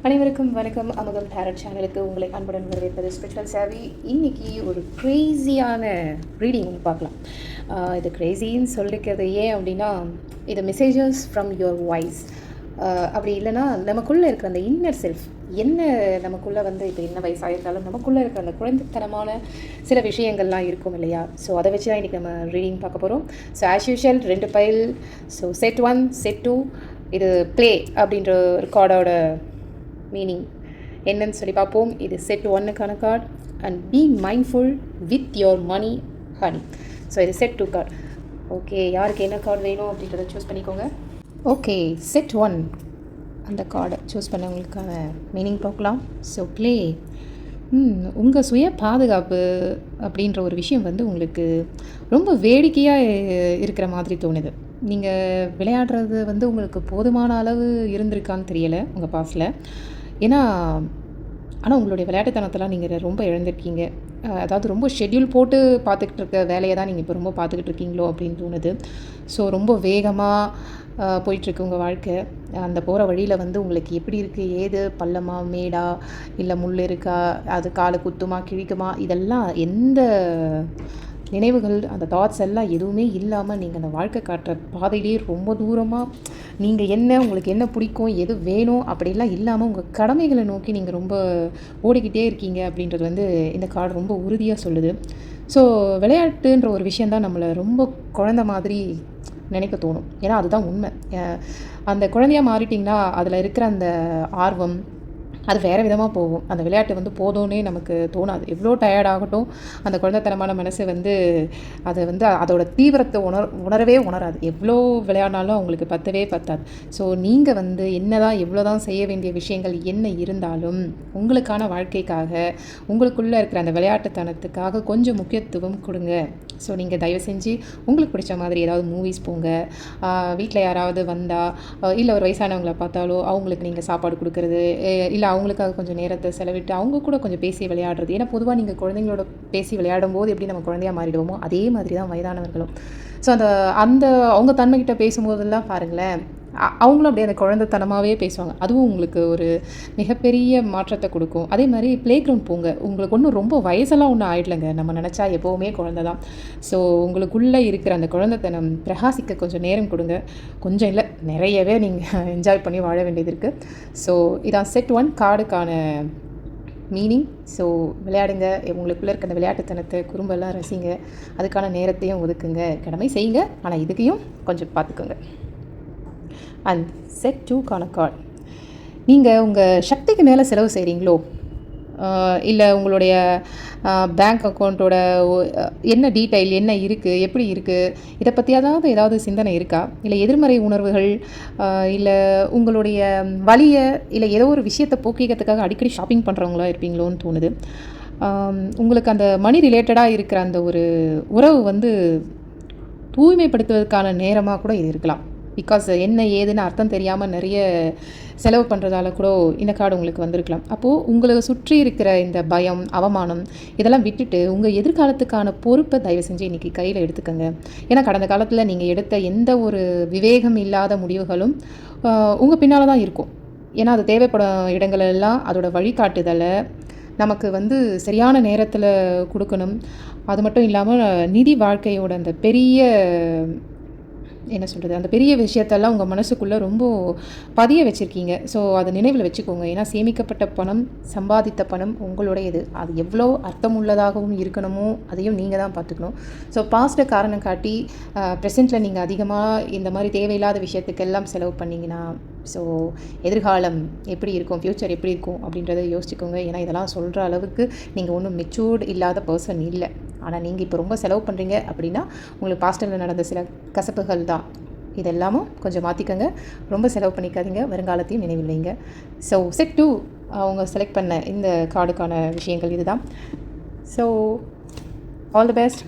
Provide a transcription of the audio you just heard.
அனைவருக்கும் வணக்கம். அமுதம் டேரட் சேனலுக்கு உங்களை அன்புடன் வரவேற்பது ஸ்பிரிச்சுவல் சேவி. இன்றைக்கி ஒரு க்ரேஸியான ரீடிங் பார்க்கலாம். இது க்ரேஸின்னு சொல்லிக்கிறது ஏன் அப்படின்னா, இது மெசேஜஸ் ஃப்ரம் யுவர் வாய்ஸ். அப்படி இல்லைனா நமக்குள்ளே இருக்கிற அந்த இன்னர் செல்ஃப் என்ன, நமக்குள்ளே இப்போ என்ன வயசாகிருந்தாலும் நமக்குள்ளே இருக்கிற அந்த குழந்தைத்தனமான சில விஷயங்கள்லாம் இருக்கும் இல்லையா? ஸோ அதை வச்சு தான் இன்றைக்கி நம்ம ரீடிங் பார்க்க போகிறோம். So as usual 2 file. So set 1, set 2. இது ப்ளே அப்படின்ற ஒரு கார்டோட மீனிங் என்னன்னு சொல்லி பார்ப்போம். இது செட் 1க்கான card. And be mindful with your money honey. So இது செட் 2 கார்டு. ஓகே, யாருக்கு என்ன கார்டு வேணும் அப்படின்றத சூஸ் பண்ணிக்கோங்க. ஓகே, செட் 1 அந்த கார்டை சூஸ் பண்ணவங்களுக்கான மீனிங் பார்க்கலாம். So play. உங்கள் சுய பாதுகாப்பு அப்படின்ற ஒரு விஷயம் உங்களுக்கு ரொம்ப வேடிக்கையாக இருக்கிற மாதிரி தோணுது. நீங்கள் விளையாடுறது உங்களுக்கு போதுமான அளவு இருந்திருக்கான்னு தெரியலை உங்கள் பாஸ்டில். ஏன்னா ஆனால் உங்களுடைய விளையாட்டுத்தனத்தெல்லாம் நீங்கள் ரொம்ப இழந்திருக்கீங்க. அதாவது ரொம்ப ஷெட்யூல் போட்டு பார்த்துக்கிட்டு இருக்க வேலையை தான் நீங்கள் இப்போ ரொம்ப பார்த்துக்கிட்டு இருக்கீங்களோ அப்படின்னு தோணுது. ஸோ ரொம்ப வேகமாக போயிட்டுருக்கு உங்கள் வாழ்க்கை. அந்த போகிற வழியில் உங்களுக்கு எப்படி இருக்குது, ஏது பள்ளமா மேடா இல்லை முள் இருக்கா, அது காலை குத்துமா கிழிக்குமா, இதெல்லாம் எந்த நினைவுகள் அந்த தாட்ஸ் எல்லாம் எதுவுமே இல்லாமல் நீங்கள் அந்த வாழ்க்கை காட்டுற பாதையிலேயே ரொம்ப தூரமாக நீங்கள் உங்களுக்கு என்ன பிடிக்கும், எது வேணும் அப்படிலாம் இல்லாமல் உங்கள் கடமைகளை நோக்கி நீங்கள் ரொம்ப ஓடிக்கிட்டே இருக்கீங்க அப்படின்றது இந்த கார்டு ரொம்ப உறுதியாக சொல்லுது. ஸோ விளையாட்டுன்ற ஒரு விஷயந்தான் நம்மளை ரொம்ப குழந்த மாதிரி நினைக்க தோணும். ஏன்னா அதுதான் உண்மை. அந்த குழந்தையாக மாறிட்டிங்கன்னா அதில் இருக்கிற அந்த ஆர்வம் அது வேறு விதமாக போகும். அந்த விளையாட்டு போதும்னே நமக்கு தோணாது. எவ்வளோ டயர்டாகட்டும் அந்த குழந்தைத்தனமான மனசு அதை அதோட தீவிரத்தை உணரவே உணராது. எவ்வளோ விளையாடினாலும் அவங்களுக்கு பத்தவே பத்தாது. ஸோ நீங்கள் என்ன தான் எவ்வளோ தான் செய்ய வேண்டிய விஷயங்கள் என்ன இருந்தாலும் உங்களுக்கான வாழ்க்கைக்காக உங்களுக்குள்ளே இருக்கிற அந்த விளையாட்டுத்தனத்துக்காக கொஞ்சம் முக்கியத்துவம் கொடுங்க. ஸோ நீங்கள் தயவு செஞ்சு உங்களுக்கு பிடிச்ச மாதிரி ஏதாவது மூவிஸ் போங்க. வீட்டில் யாராவது வந்தால் இல்லை ஒரு வயசானவங்களை பார்த்தாலோ அவங்களுக்கு நீங்கள் சாப்பாடு கொடுக்குறது, இல்லை அவங்களுக்காக கொஞ்சம் நேரத்தை செலவிட்டு அவங்க கூட கொஞ்சம் பேசி விளையாடுறது. ஏன்னா பொதுவாக நீங்கள் குழந்தைங்களோட பேசி விளையாடும் போது எப்படி நம்ம குழந்தையாக மாறிடுவோமோ அதே மாதிரி தான் வயதானவர்களும். ஸோ அந்த அவங்க தன்மைக்கிட்ட பேசும்போதெல்லாம் பாருங்களேன், அவங்களும் அப்படியே அந்த குழந்தைத்தனமாகவே பேசுவாங்க. அதுவும் உங்களுக்கு ஒரு மிகப்பெரிய மாற்றத்தை கொடுக்கும். அதே மாதிரி ப்ளே கிரவுண்ட் போங்க. உங்களுக்கு ஒன்றும் ரொம்ப வயசெல்லாம் ஒன்றும் ஆகிடலைங்க. நம்ம நினச்சா எப்போவுமே குழந்தை தான். ஸோ உங்களுக்குள்ளே இருக்கிற அந்த குழந்தைத்தனம் பிரகாசிக்க கொஞ்சம் நேரம் கொடுங்க. கொஞ்சம் இல்லை, நிறையவே நீங்கள் என்ஜாய் பண்ணி வாழ வேண்டியது இருக்குது. ஸோ இதான் செட் 1 கார்டுக்கான மீனிங். ஸோ விளையாடுங்க. உங்களுக்குள்ளே இருக்க அந்த விளையாட்டுத்தனத்தை குறும்பெல்லாம் ரசிங்க. அதுக்கான நேரத்தையும் ஒதுக்குங்க. கடமை செய்யுங்க, ஆனால் இதுக்கையும் கொஞ்சம் பார்த்துக்கோங்க. அண்ட் செட் 2க்கான கார்டு. நீங்கள் உங்கள் சக்திக்கு மேலே செலவு செய்கிறீங்களோ, இல்லை உங்களுடைய பேங்க் அக்கௌண்ட்டோட என்ன டீட்டெயில் என்ன இருக்குது, எப்படி இருக்குது, இதை பற்றி ஏதாவது சிந்தனை இருக்கா? இல்லை எதிர்மறை உணர்வுகள், இல்லை உங்களுடைய வலியை, இல்லை ஏதோ ஒரு விஷயத்தை போக்கிக்கிறதுக்காக அடிக்கடி ஷாப்பிங் பண்ணுறவங்களா இருப்பீங்களோன்னு தோணுது. உங்களுக்கு அந்த மணி ரிலேட்டடாக இருக்கிற அந்த ஒரு உறவு தூய்மைப்படுத்துவதற்கான நேரமாக கூட இது இருக்கலாம். பிகாஸ் என்ன ஏதுன்னு அர்த்தம் தெரியாமல் நிறைய செலவு பண்ணுறதால கூட இந்த கார்டு உங்களுக்கு வந்திருக்கலாம். அப்போது உங்களை சுற்றி இருக்கிற இந்த பயம், அவமானம் இதெல்லாம் விட்டுட்டு உங்கள் எதிர்காலத்துக்கான பொறுப்பை தயவு செஞ்சு இன்றைக்கி கையில் எடுத்துக்கோங்க. ஏன்னா கடந்த காலத்தில் நீங்கள் எடுத்த எந்த ஒரு விவேகம் இல்லாத முடிவுகளும் உங்கள் பின்னால் தான் இருக்கும். ஏன்னா அது தேவைப்படும் இடங்களெல்லாம் அதோட வழிகாட்டுதலை நமக்கு சரியான நேரத்தில் கொடுக்கணும். அது மட்டும் இல்லாமல் நிதி வாழ்க்கையோட அந்த பெரிய அந்த பெரிய விஷயத்தெல்லாம் உங்கள் மனசுக்குள்ளே ரொம்ப பதிய வச்சுருக்கீங்க. ஸோ அதை நினைவில் வச்சுக்கோங்க. ஏன்னா சேமிக்கப்பட்ட பணம், சம்பாதித்த பணம் உங்களுடையது. அது எவ்வளோ அர்த்தமுள்ளதாகவும் இருக்கணுமோ அதையும் நீங்கள் தான் பார்த்துக்கணும். ஸோ பாஸ்ட்டை காரணம் காட்டி ப்ரெசென்ட்டில் நீங்கள் அதிகமாக இந்த மாதிரி தேவையில்லாத விஷயத்துக்கெல்லாம் செலவு பண்ணிங்கன்னா ஸோ எதிர்காலம் எப்படி இருக்கும், ஃப்யூச்சர் எப்படி இருக்கும் அப்படின்றத யோசிச்சுக்கோங்க. ஏன்னா இதெல்லாம் சொல்கிற அளவுக்கு நீங்கள் ஒன்றும் மெச்சூர்டு இல்லாத பர்சன் இல்லை. ஆனால் நீங்கள் இப்போ ரொம்ப செலவு பண்ணுறீங்க அப்படின்னா உங்களுக்கு பாஸ்டில் நடந்த சில கசப்புகள் தான். இதெல்லாமும் கொஞ்சம் மாற்றிக்கோங்க. ரொம்ப செலவு பண்ணிக்காதீங்க. வருங்காலத்தையும் நினைவில் வைங்க. ஸோ செட் 2 அவங்க செலக்ட் பண்ண இந்த கார்டுக்கான விஷயங்கள் இதுதான். So all the best.